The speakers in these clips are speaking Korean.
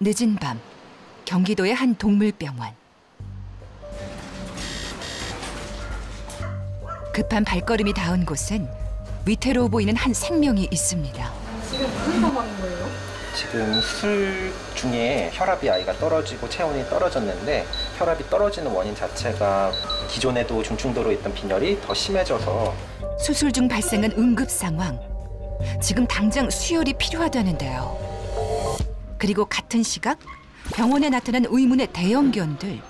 늦은 밤, 경기도의 한 동물병원. 급한 발걸음이 닿은 곳엔 위태로워 보이는 한 생명이 있습니다. 지금 무슨 상황인 거예요? 지금 수술 중에 혈압이 아이가 떨어지고 체온이 떨어졌는데 혈압이 떨어지는 원인 자체가 기존에도 중증도로 있던 빈혈이 더 심해져서 수술 중 발생한 응급 상황. 지금 당장 수혈이 필요하다는데요. 그리고 같은 시각 병원에 나타난 의문의 대형견들.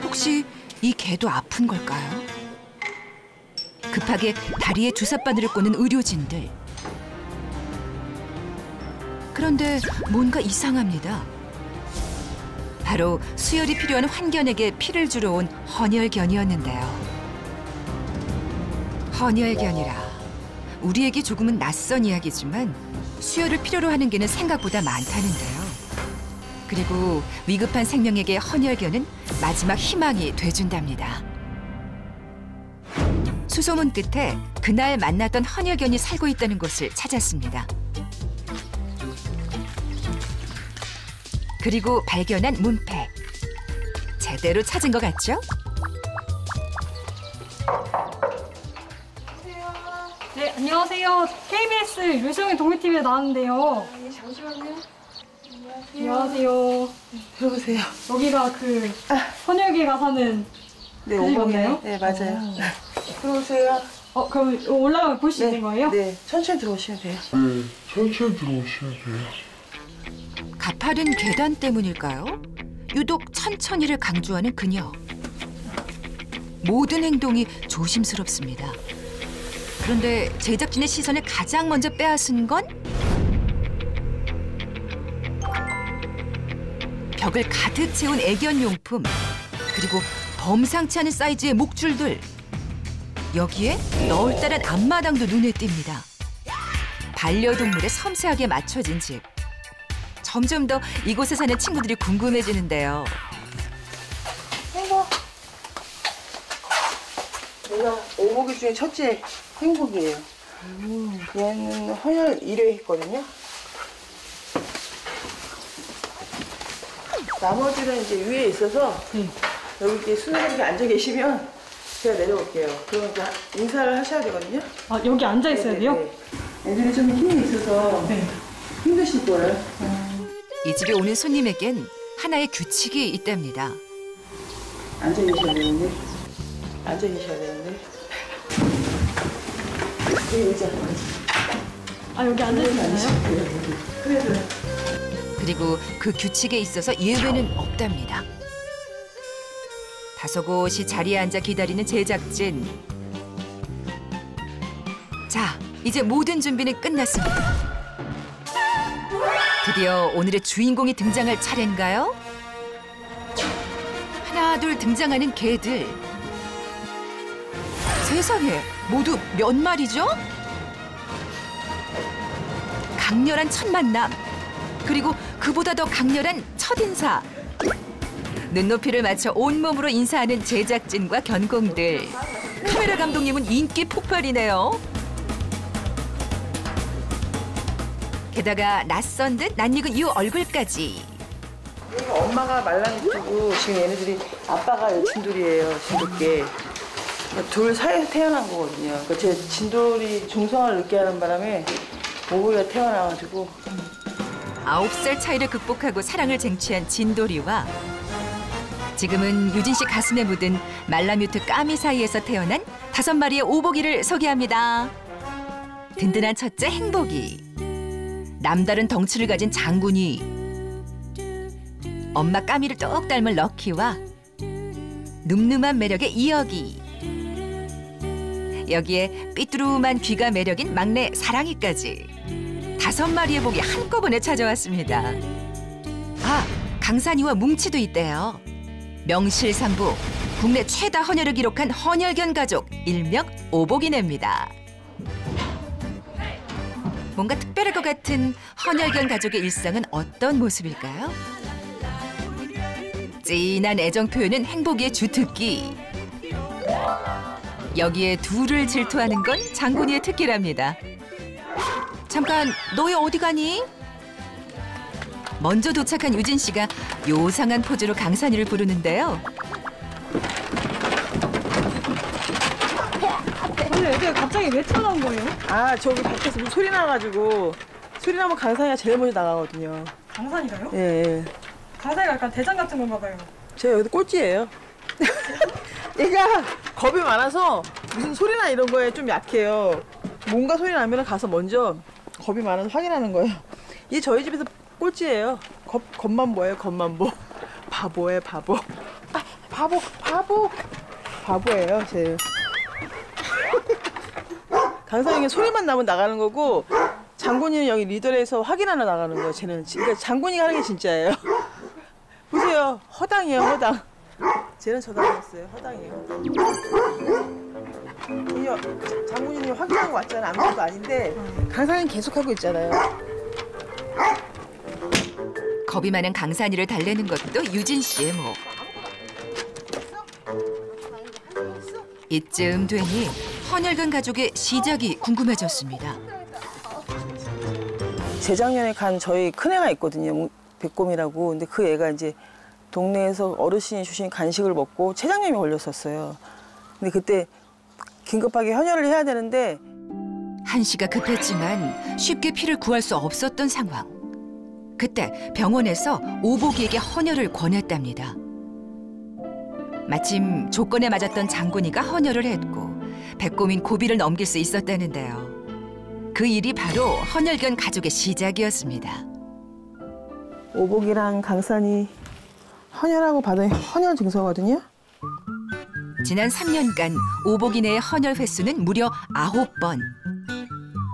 혹시 이 개도 아픈 걸까요? 급하게 다리에 주사바늘을 꽂는 의료진들. 그런데 뭔가 이상합니다. 바로 수혈이 필요한 환견에게 피를 주러 온 헌혈견이었는데요. 헌혈견이라 우리에게 조금은 낯선 이야기지만 수혈을 필요로 하는 개는 생각보다 많다는데요. 그리고 위급한 생명에게 헌혈견은 마지막 희망이 돼준답니다. 수소문 끝에 그날 만났던 헌혈견이 살고 있다는 곳을 찾았습니다. 그리고 발견한 문패. 제대로 찾은 것 같죠? 네, 안녕하세요. KBS 요정의 동물TV에 나왔는데요. 네, 잠시만요. 안녕하세요. 들어보세요. 여기가 그 헌혈개가 사는 네, 그 집이네요? 네, 맞아요. 들어오세요. 그럼 올라가면 볼 수 있는 거예요? 네, 천천히 들어오시면 돼요. 가파른 계단 때문일까요? 유독 천천히를 강조하는 그녀. 모든 행동이 조심스럽습니다. 그런데 제작진의 시선을 가장 먼저 빼앗은 건 벽을 가득 채운 애견용품, 그리고 범상치 않은 사이즈의 목줄들. 여기에 널따란 앞마당도 눈에 띕니다. 반려동물에 섬세하게 맞춰진 집. 점점 더 이곳에 사는 친구들이 궁금해지는데요. 행복. 얘가 오목이 중에 첫째 행복이에요. 얘는 헌혈 1회 했거든요. 나머지는 이제 위에 있어서 여기 이렇게 수능이렇게 앉아 계시면 제가 내려올게요. 그럼 이제 인사를 하셔야 되거든요. 아, 여기 앉아 있어야 돼요? 애들이 좀 힘이 있어서 힘드실 거예요. 이 집에 오는 손님에겐 하나의 규칙이 있답니다. 앉아 계셔야 되는데. 앉아 계셔야 되는데. 여기 의자. 아, 여기 앉아 있나요? 그래도. 그리고 그 규칙에 있어서 예외는 없답니다. 다소곳이 자리에 앉아 기다리는 제작진. 자, 이제 모든 준비는 끝났습니다. 드디어 오늘의 주인공이 등장할 차례인가요? 하나 둘 등장하는 개들. 세상에, 모두 몇 마리죠? 강렬한 첫 만남. 그리고 그보다 더 강렬한 첫인사. 눈높이를 맞춰 온몸으로 인사하는 제작진과 견공들. 카메라 감독님은 인기 폭발이네요. 게다가 낯선 듯 낯익은 이 얼굴까지. 얘가 엄마가 말랑이고 지금 얘네들이 아빠가 진돌이에요. 진돗개. 둘 사이에서 태어난 거거든요. 그러니까 제 진돌이 중성화를 늦게 하는 바람에 오후에 태어나가지고 9살 차이를 극복하고 사랑을 쟁취한 진돌이와 지금은 유진 씨 가슴에 묻은 말라뮤트 까미 사이에서 태어난 5마리의 오복이를 소개합니다. 든든한 첫째 행복이, 남다른 덩치를 가진 장군이, 엄마 까미를 똑 닮은 럭키와 늠름한 매력의 이혁이, 여기에 삐뚤음한 귀가 매력인 막내 사랑이까지 5마리의 복이 한꺼번에 찾아왔습니다. 아, 강산이와 뭉치도 있대요. 명실상부 국내 최다 헌혈을 기록한 헌혈견 가족, 일명 오복이네입니다. 뭔가 특별할 것 같은 헌혈견 가족의 일상은 어떤 모습일까요? 진한 애정 표현은 행복이의 주특기. 여기에 둘을 질투하는 건 장군이의 특기랍니다. 잠깐, 너희 어디 가니? 먼저 도착한 유진 씨가 요상한 포즈로 강산이를 부르는데요. 근데 애들 갑자기 왜 튀어나온 거예요? 아, 저기 밖에서 무슨 소리 나가지고 소리 나면 강산이가 제일 먼저 나가거든요. 강산이가요? 예, 예. 강산이가 약간 대장 같은 건가 봐요. 제가 여기도 꼴찌예요. 얘가 겁이 많아서 무슨 소리나 이런 거에 좀 약해요. 뭔가 소리 나면 가서 먼저 겁이 많아서 확인하는 거예요. 얘 저희 집에서 꼴찌예요. 겁만 보예요, 겁만 보. 바보예요, 바보. 아, 바보. 바보예요, 쟤. 강산이는 소리만 나면 나가는 거고 장군이는 여기 리더에서 확인하러 나가는 거예요. 쟤는 그러니까 장군이가 하는 게 진짜예요. 보세요, 허당이에요, 허당. 쟤는 저당이었어요, 허당이에요. 장군이는 확인하고 왔잖아, 아무것도 아닌데 강산이는 계속 하고 있잖아요. 겁이 많은 강산이를 달래는 것도 유진 씨의 목. 이쯤 되니 헌혈관 가족의 시작이 궁금해졌습니다. 재작년에 간 저희 큰애가 있거든요, 백곰이라고. 근데 그 애가 이제 동네에서 어르신이 주신 간식을 먹고 췌장염이 걸렸었어요. 근데 그때 긴급하게 헌혈을 해야 되는데 한시가 급했지만 쉽게 피를 구할 수 없었던 상황. 그때 병원에서 오복이에게 헌혈을 권했답니다. 마침 조건에 맞았던 장군이가 헌혈을 했고 백곰인 고비를 넘길 수 있었다는데요. 그 일이 바로 헌혈견 가족의 시작이었습니다. 오복이랑 강산이 헌혈하고 받은 헌혈 증서거든요. 지난 3년간 오복이네의 헌혈 횟수는 무려 9번.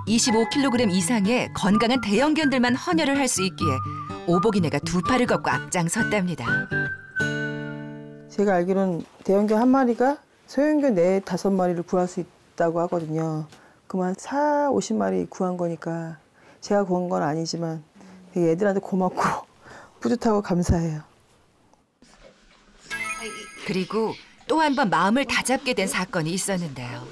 25kg 이상의 건강한 대형견들만 헌혈을 할 수 있기에 오복이네가 두 팔을 걷고 앞장섰답니다. 제가 알기로는 대형견 한 마리가 소형견 4, 5마리를 구할 수 있다고 하거든요. 그만 4, 50마리 구한 거니까 제가 구한 건 아니지만 되게 애들한테 고맙고 뿌듯하고 감사해요. 그리고 또 한 번 마음을 다잡게 된 사건이 있었는데요.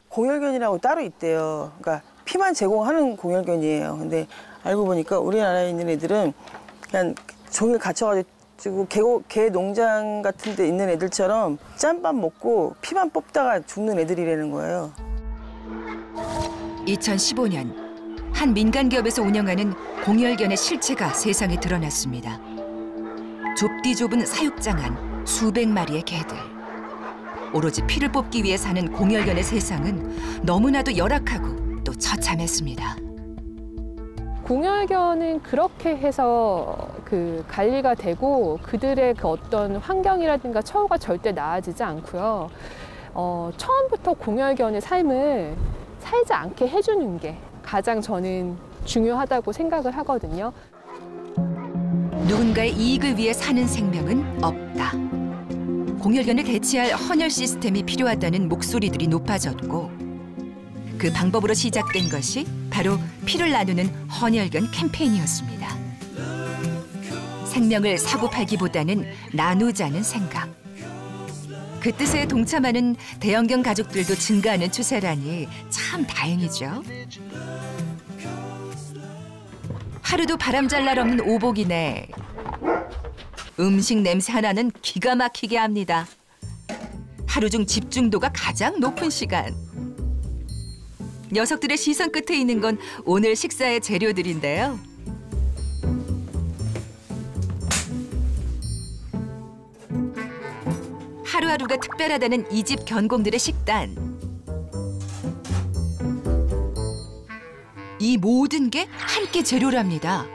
공혈견이라고 따로 있대요. 그러니까 피만 제공하는 공혈견이에요. 근데 알고 보니까 우리나라에 있는 애들은 그냥 종일 갇혀가지고 개 농장 같은 데 있는 애들처럼 짬밥 먹고 피만 뽑다가 죽는 애들이라는 거예요. 2015년 한 민간 기업에서 운영하는 공혈견의 실체가 세상에 드러났습니다. 좁디 좁은 사육장 안 수백 마리의 개들. 오로지 피를 뽑기 위해 사는 공혈견의 세상은 너무나도 열악하고 또 처참했습니다. 공혈견은 그렇게 해서 그 관리가 되고 그들의 그 어떤 환경이라든가 처우가 절대 나아지지 않고요. 처음부터 공혈견의 삶을 살지 않게 해주는 게 가장 저는 중요하다고 생각을 하거든요. 누군가의 이익을 위해 사는 생명은 없다. 공혈견을 대체할 헌혈 시스템이 필요하다는 목소리들이 높아졌고 그 방법으로 시작된 것이 바로 피를 나누는 헌혈견 캠페인이었습니다. 생명을 사고 팔기보다는 나누자는 생각. 그 뜻에 동참하는 대형견 가족들도 증가하는 추세라니 참 다행이죠. 하루도 바람잘 날 없는 오복이네. 음식 냄새 하나는 기가 막히게 합니다. 하루 중 집중도가 가장 높은 시간. 녀석들의 시선 끝에 있는 건 오늘 식사의 재료들인데요. 하루하루가 특별하다는 이 집 견공들의 식단. 이 모든 게 함께 재료랍니다.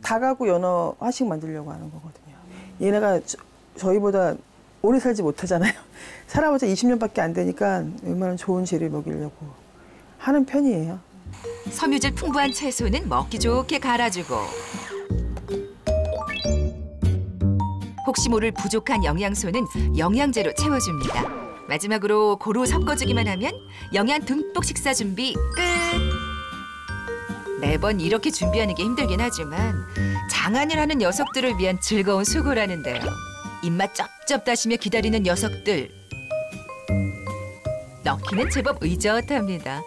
닭하고 연어 화식 만들려고 하는 거거든요. 얘네가 저희보다 오래 살지 못하잖아요. 살아보자 20년밖에 안 되니까 웬만한 좋은 재료 먹이려고 하는 편이에요. 섬유질 풍부한 채소는 먹기 좋게 갈아주고 혹시 모를 부족한 영양소는 영양제로 채워줍니다. 마지막으로 고루 섞어주기만 하면 영양 듬뿍 식사 준비 끝! 매번 이렇게 준비하는 게 힘들긴 하지만 장안을 하는 녀석들을 위한 즐거운 수고라는데요. 입맛 쩝쩝 다시며 기다리는 녀석들. 넣기는 제법 의젓합니다.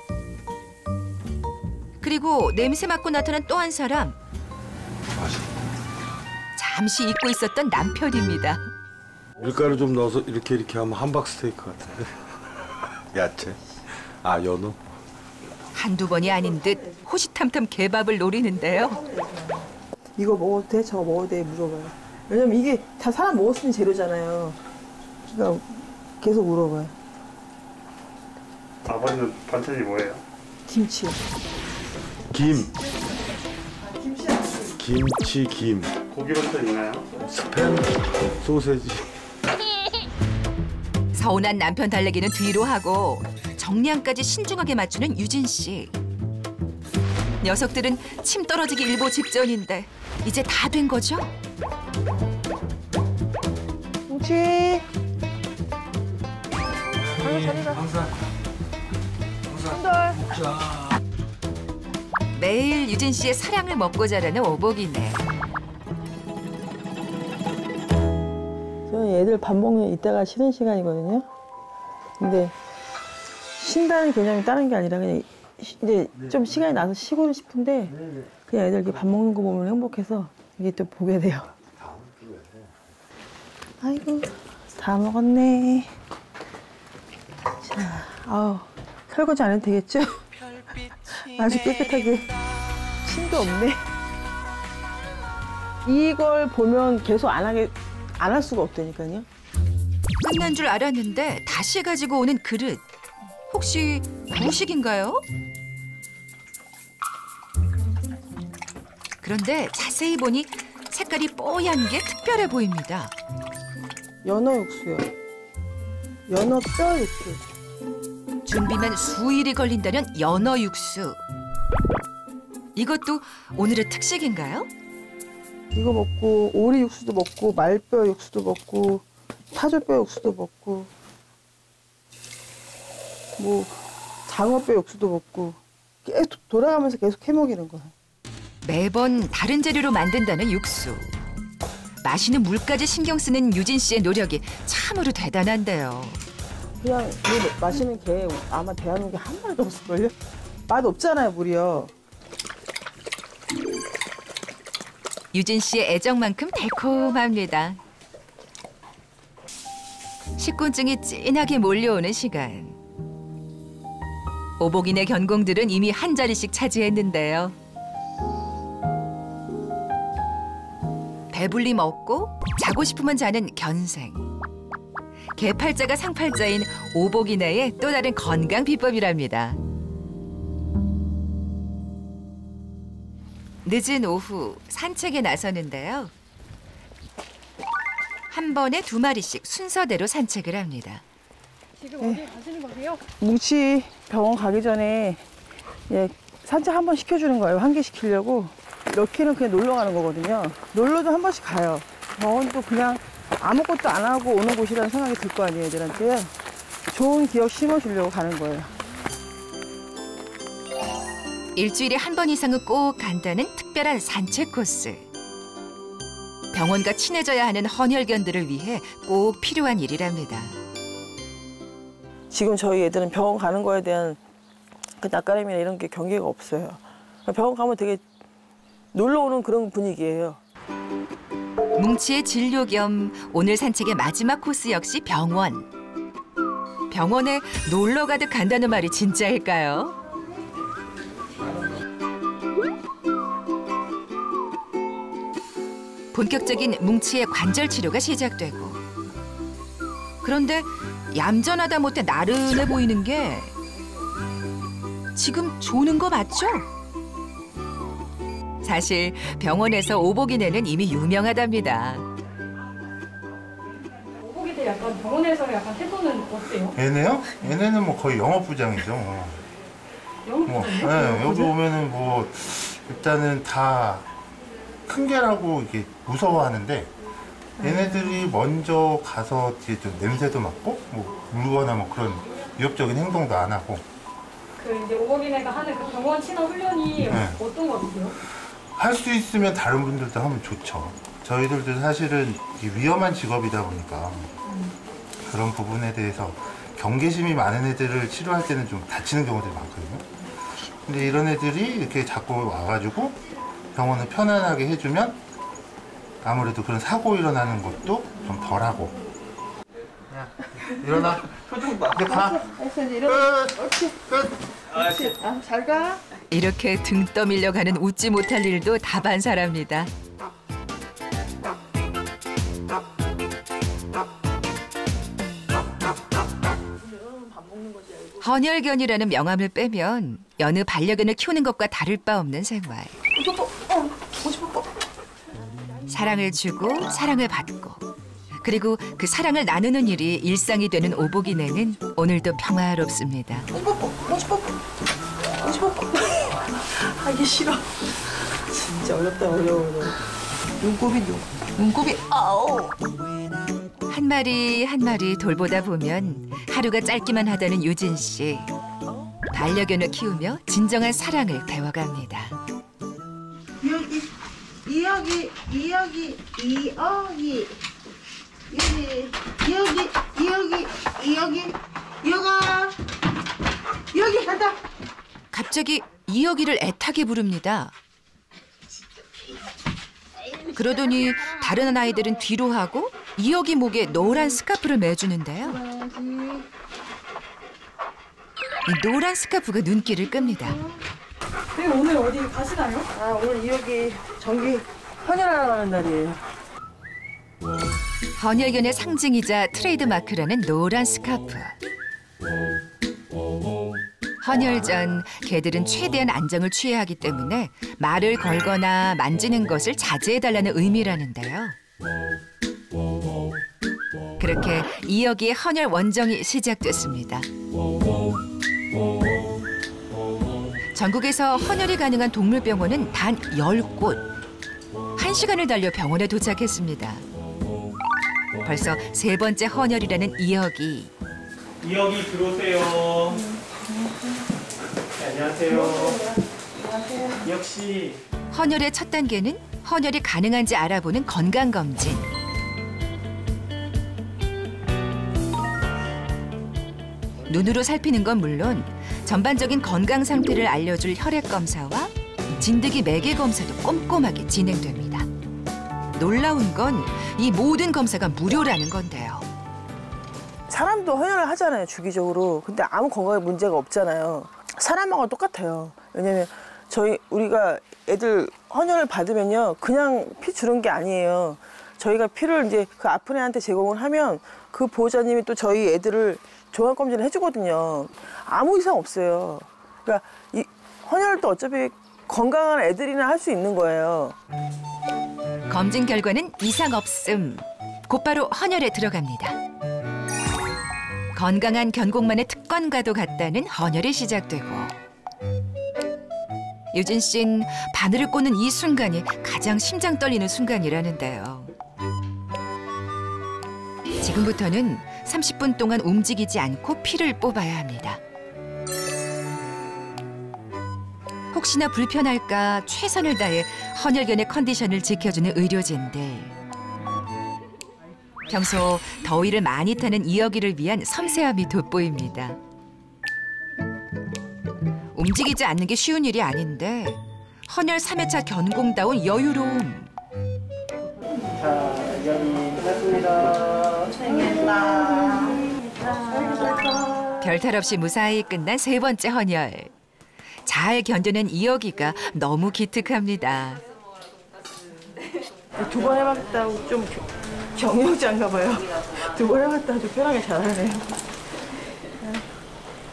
그리고 냄새 맡고 나타난 또 한 사람. 잠시 잊고 있었던 남편입니다. 밀가루 좀 넣어서 이렇게 하면 함박 스테이크 같은데. 야채. 아, 연어. 한두 번이 아닌 듯 호시탐탐 개밥을 노리는데요. 이거 먹어도 돼? 저거 먹어도 돼? 물어봐요. 왜냐면 이게 다 사람 먹을 수 있는 재료잖아요. 그러니까 계속 물어봐요. 아버님 반찬이 뭐예요? 김치. 김. 김치, 김. 고기 반찬 있나요? 스팸, 소세지. 서운한 남편 달래기는 뒤로 하고 정량까지 신중하게 맞추는 유진 씨. 녀석들은 침 떨어지기 일보 직전인데 이제 다 된 거죠? 뭉치. 매일 유진 씨의 사랑을 먹고 자라는 오복이네. 저는 애들 밥 먹는 이따가 쉬는 시간이거든요. 근데 쉰다는 개념이 다른 게 아니라 그냥 이제 좀 시간이 나서 쉬고는 싶은데 그냥 애들 이렇게 밥 먹는 거 보면 행복해서 이게 또 보게 돼요. 아이고 다 먹었네. 자, 아우 설거지 안 해도 되겠죠? 아주 깨끗하게. 침도 없네. 이걸 보면 계속 안 할 수가 없다니까요. 끝난 줄 알았는데 다시 가지고 오는 그릇. 혹시 무식인가요? 그런데 자세히 보니 색깔이 뽀얀 게 특별해 보입니다. 연어 육수요. 연어 뼈 육수. 준비만 수일이 걸린다는 연어 육수. 이것도 오늘의 특식인가요? 이거 먹고 오리 육수도 먹고 말뼈 육수도 먹고 타조뼈 육수도 먹고 뭐 장어뼈 육수도 먹고 계속 돌아가면서 계속 해먹이는 거야. 매번 다른 재료로 만든다는 육수. 마시는 물까지 신경 쓰는 유진 씨의 노력이 참으로 대단한데요. 그냥 물 마시는 게 아마 대한민국에 한 마리도 없을걸요? 맛 없잖아요, 물이요. 유진 씨의 애정만큼 달콤합니다. 식곤증이 진하게 몰려오는 시간. 오복이네 견공들은 이미 한 자리씩 차지했는데요. 배불리 먹고 자고 싶으면 자는 견생. 개팔자가 상팔자인 오복이네의 또 다른 건강 비법이랍니다. 늦은 오후 산책에 나서는데요. 한 번에 2마리씩 순서대로 산책을 합니다. 지금 어디 가시는 거세요? 뭉치 병원 가기 전에 예, 산책 한 번 시켜주는 거예요. 환기시키려고. 이렇게는 그냥 놀러 가는 거거든요. 놀러도 한 번씩 가요. 병원도 그냥 아무것도 안 하고 오는 곳이라는 생각이 들 거 아니에요, 애들한테. 좋은 기억 심어주려고 가는 거예요. 일주일에 한 번 이상은 꼭 간다는 특별한 산책 코스. 병원과 친해져야 하는 헌혈견들을 위해 꼭 필요한 일이랍니다. 지금 저희 애들은 병원 가는 거에 대한 그 낯가림이나 이런 게 경계가 없어요. 병원 가면 되게 놀러 오는 그런 분위기예요. 뭉치의 진료 겸 오늘 산책의 마지막 코스 역시 병원. 병원에 놀러 가듯 간다는 말이 진짜일까요? 본격적인 뭉치의 관절 치료가 시작되고. 그런데 얌전하다 못해 나른해 보이는 게 지금 조는 거 맞죠? 사실 병원에서 오복이네는 이미 유명하답니다. 오복이들 약간 병원에서 약간 태도는 어때요? 얘네요? 얘네는 뭐 거의 영업부장이죠. 영업부장이요? 네, 여기 오면은 뭐 일단은 다 큰 개라고 이게 무서워하는데 얘네들이 먼저 가서 뒤에 좀 냄새도 맡고 뭐 물거나 뭐 그런 위협적인 행동도 안 하고. 그 이제 오복이네가 하는 그 병원 친화 훈련이 어떤 거세요? 할 수 있으면 다른 분들도 하면 좋죠. 저희들도 사실은 위험한 직업이다 보니까 그런 부분에 대해서 경계심이 많은 애들을 치료할 때는 좀 다치는 경우들이 많거든요. 근데 이런 애들이 이렇게 자꾸 와가지고 병원을 편안하게 해주면 아무래도 그런 사고 일어나는 것도 좀 덜하고. 야, 일어나. 표정 봐. 이제 가. 알았어, 이제 일어나. 옳지. 그렇지. 아, 잘 가. 이렇게 등 떠밀려 가는 웃지 못할 일도 다반사랍니다. 헌혈견이라는 명함을 빼면 여느 반려견을 키우는 것과 다를 바 없는 생활. 사랑을 주고 사랑을 받고 그리고 그 사랑을 나누는 일이 일상이 되는 오복이네는 오늘도 평화롭습니다. 아, 이게 싫어. 진짜 어렵다, 어려워. 눈곱이, 아우. 한 마리 한 마리 돌보다 보면 하루가 짧기만 하다는 유진 씨. 반려견을 키우며 진정한 사랑을 배워갑니다. 여기 간다. 갑자기 이혁이를 애타게 부릅니다. 그러더니 다른 아이들은 뒤로 하고 이혁이 목에 노란 스카프를 매주는데요. 이 노란 스카프가 눈길을 끕니다. 선생님 오늘 어디 가시나요? 아, 오늘 이혁이 정기 헌혈하러 가는 날이에요. 헌혈견의 상징이자 트레이드마크라는 노란 스카프. 헌혈 전 개들은 최대한 안정을 취해야 하기 때문에 말을 걸거나 만지는 것을 자제해달라는 의미라는데요. 그렇게 이혁이의 헌혈 원정이 시작됐습니다. 전국에서 헌혈이 가능한 동물병원은 단 10곳. 1시간을 달려 병원에 도착했습니다. 벌써 3번째 헌혈이라는 이혁이. 이혁이 들어오세요. 네, 안녕하세요. 이혁 씨. 헌혈의 첫 단계는 헌혈이 가능한지 알아보는 건강검진. 눈으로 살피는 건 물론 전반적인 건강 상태를 알려줄 혈액 검사와 진드기 매개 검사도 꼼꼼하게 진행됩니다. 놀라운 건 이 모든 검사가 무료라는 건데요. 사람도 헌혈을 하잖아요, 주기적으로. 근데 아무 건강에 문제가 없잖아요. 사람하고 똑같아요. 왜냐면 우리가 애들 헌혈을 받으면요, 그냥 피 주는 게 아니에요. 저희가 피를 이제 그 아픈 애한테 제공을 하면 그 보호자님이 또 저희 애들을 종합검진을 해주거든요. 아무 이상 없어요. 그러니까 이 헌혈도 어차피 건강한 애들이나 할 수 있는 거예요. 검진 결과는 이상 없음. 곧바로 헌혈에 들어갑니다. 건강한 견공만의 특권과도 같다는 헌혈이 시작되고 유진 씨는 바늘을 꽂는 이 순간이 가장 심장 떨리는 순간이라는데요. 지금부터는 30분 동안 움직이지 않고 피를 뽑아야 합니다. 혹시나 불편할까 최선을 다해 헌혈견의 컨디션을 지켜주는 의료진들. 평소 더위를 많이 타는 이혁이를 위한 섬세함이 돋보입니다. 움직이지 않는 게 쉬운 일이 아닌데 헌혈 3회차 견공다운 여유로움. 자, 여기 끝났습니다. 고생했다. 별탈 없이 무사히 끝난 3번째 헌혈. 잘 견뎌낸 이혁이가 너무 기특합니다. 2번 해봤다고 좀 경력자인가 봐요. 2번 해봤다고 좀 편하게 잘하네요.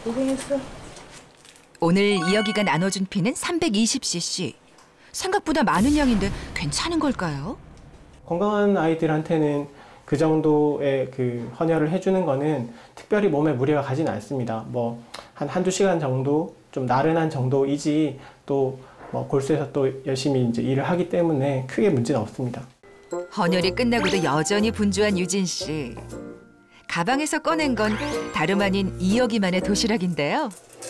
고생했어. 오늘 이혁이가 나눠준 피는 320cc. 생각보다 많은 양인데 괜찮은 걸까요? 건강한 아이들한테는 그 정도의 그 헌혈을 해주는 거는 특별히 몸에 무리가 가진 않습니다. 뭐 한두 시간 정도 좀 나른한 정도이지 또 뭐 골수에서 또 열심히 이제 일을 하기 때문에 크게 문제는 없습니다. 헌혈이 끝나고도 여전히 분주한 유진 씨. 가방에서 꺼낸 건 다름 아닌 이혁이만의 도시락인데요.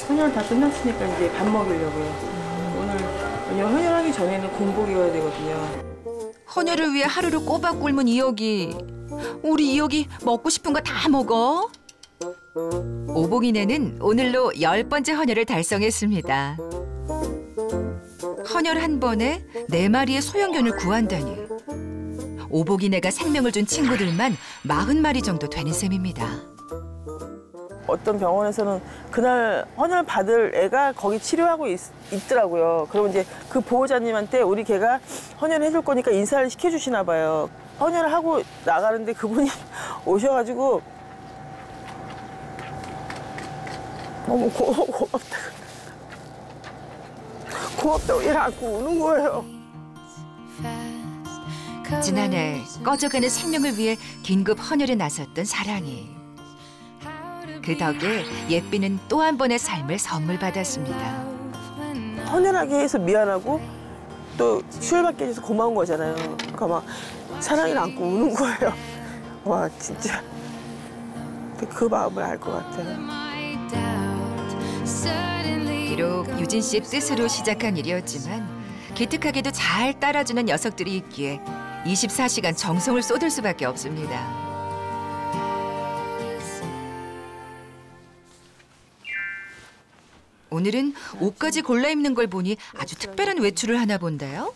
헌혈 다 끝났으니까 이제 밥 먹으려고요. 오늘 헌혈하기 전에는 공복이어야 되거든요. 헌혈을 위해 하루를 꼬박 굶은 이혁이. 우리 이혁이 먹고 싶은 거 다 먹어. 오복이네는 오늘로 10번째 헌혈을 달성했습니다. 헌혈 한 번에 4마리의 소형견을 구한다니. 오복이네가 생명을 준 친구들만 40마리 정도 되는 셈입니다. 어떤 병원에서는 그날 헌혈 받을 애가 거기 치료하고 있더라고요. 그러면 이제 그 보호자님한테 우리 개가 헌혈 해줄 거니까 인사를 시켜주시나 봐요. 헌혈을 하고 나가는데 그분이 오셔가지고 너무 고맙다고 얘를 안고 우는 거예요. 지난해 꺼져가는 생명을 위해 긴급 헌혈에 나섰던 사랑이. 그 덕에 예삐는 또 한 번의 삶을 선물 받았습니다. 헌혈하게 해서 미안하고 또 수혈받게 해서 고마운 거잖아요. 그러니까 막 사랑이를 안고 우는 거예요. 와 진짜 그 마음을 알 것 같아요. 비록 유진 씨의 뜻으로 시작한 일이었지만 기특하게도 잘 따라주는 녀석들이 있기에 24시간 정성을 쏟을 수밖에 없습니다. 오늘은 옷까지 골라 입는 걸 보니 아주 특별한 외출을 하나 본데요.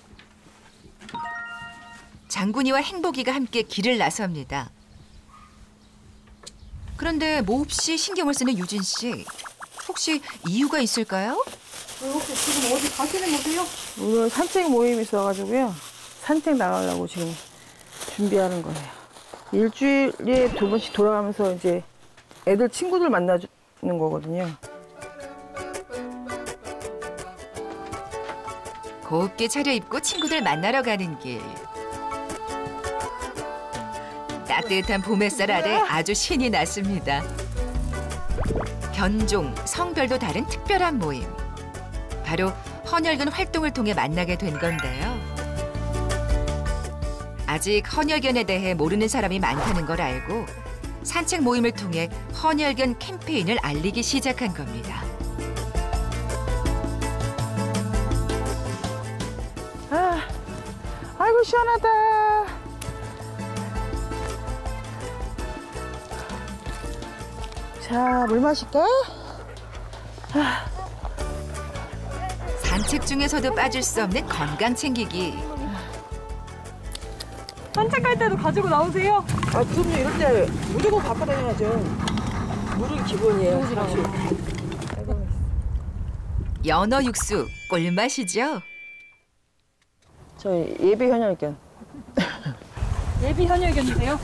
장군이와 행복이가 함께 길을 나섭니다. 그런데 몹시 신경을 쓰는 유진 씨. 혹시 이유가 있을까요? 혹시 지금 어디 가시는 거세요? 오늘 산책 모임이 있어가지고요. 산책 나가려고 지금 준비하는 거예요. 일주일에 2번씩 돌아가면서 이제 애들 친구들 만나주는 거거든요. 곱게 차려입고 친구들 만나러 가는 길. 따뜻한 봄 햇살 아래 아주 신이 났습니다. 견종, 성별도 다른 특별한 모임. 바로 헌혈견 활동을 통해 만나게 된 건데요. 아직 헌혈견에 대해 모르는 사람이 많다는 걸 알고 산책 모임을 통해 헌혈견 캠페인을 알리기 시작한 겁니다. 아이고 시원하다. 자, 물 마실까? 산책 중에서도 빠질 수 없는 건강 챙기기. 산책할 때도 가지고 나오세요? 아, 그럼요. 이럴 때 무조건 갖고 다녀야죠. 물은 기본이에요. 사실. 연어 육수 꿀맛이죠? 저 예비 헌혈견. 예비 헌혈견이세요?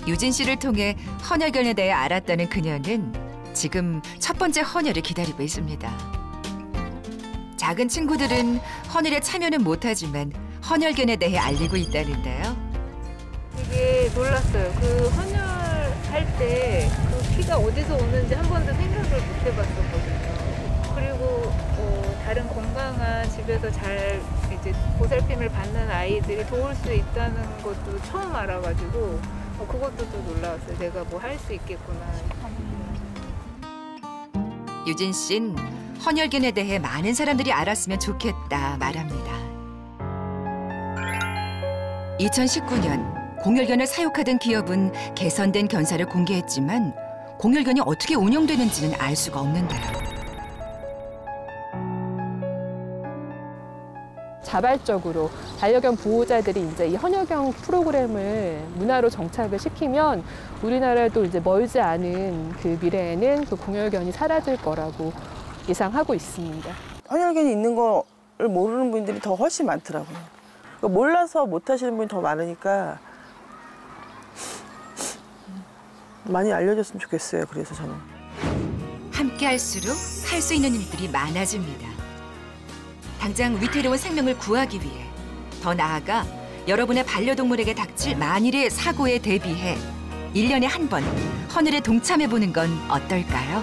유진 씨를 통해 헌혈견에 대해 알았다는 그녀는 지금 첫 번째 헌혈을 기다리고 있습니다. 작은 친구들은 헌혈에 참여는 못하지만 헌혈견에 대해 알리고 있다는데요. 되게 놀랐어요. 그 헌혈할 때 그 피가 어디서 오는지 한 번도 생각을 못 해봤었거든요. 그리고 다른 건강한 집에서 잘 이제 보살핌을 받는 아이들이 도울 수 있다는 것도 처음 알아가지고 그것도 또 놀라웠어요. 내가 뭐 할 수 있겠구나. 유진 씨는 헌혈견에 대해 많은 사람들이 알았으면 좋겠다 말합니다. 2019년 공혈견을 사육하던 기업은 개선된 견사를 공개했지만 공혈견이 어떻게 운영되는지는 알 수가 없는데요. 자발적으로 반려견 보호자들이 이제 이 헌혈견 프로그램을 문화로 정착을 시키면 우리나라도 이제 멀지 않은 그 미래에는 그 공혈견이 사라질 거라고 예상하고 있습니다. 헌혈견이 있는 거를 모르는 분들이 더 훨씬 많더라고요. 그러니까 몰라서 못 하시는 분이 더 많으니까 많이 알려줬으면 좋겠어요. 그래서 저는. 함께 할수록 할 수 있는 일들이 많아집니다. 당장 위태로운 생명을 구하기 위해 더 나아가 여러분의 반려동물에게 닥칠 만일의 사고에 대비해 1년에 한 번 헌혈에 동참해보는 건 어떨까요?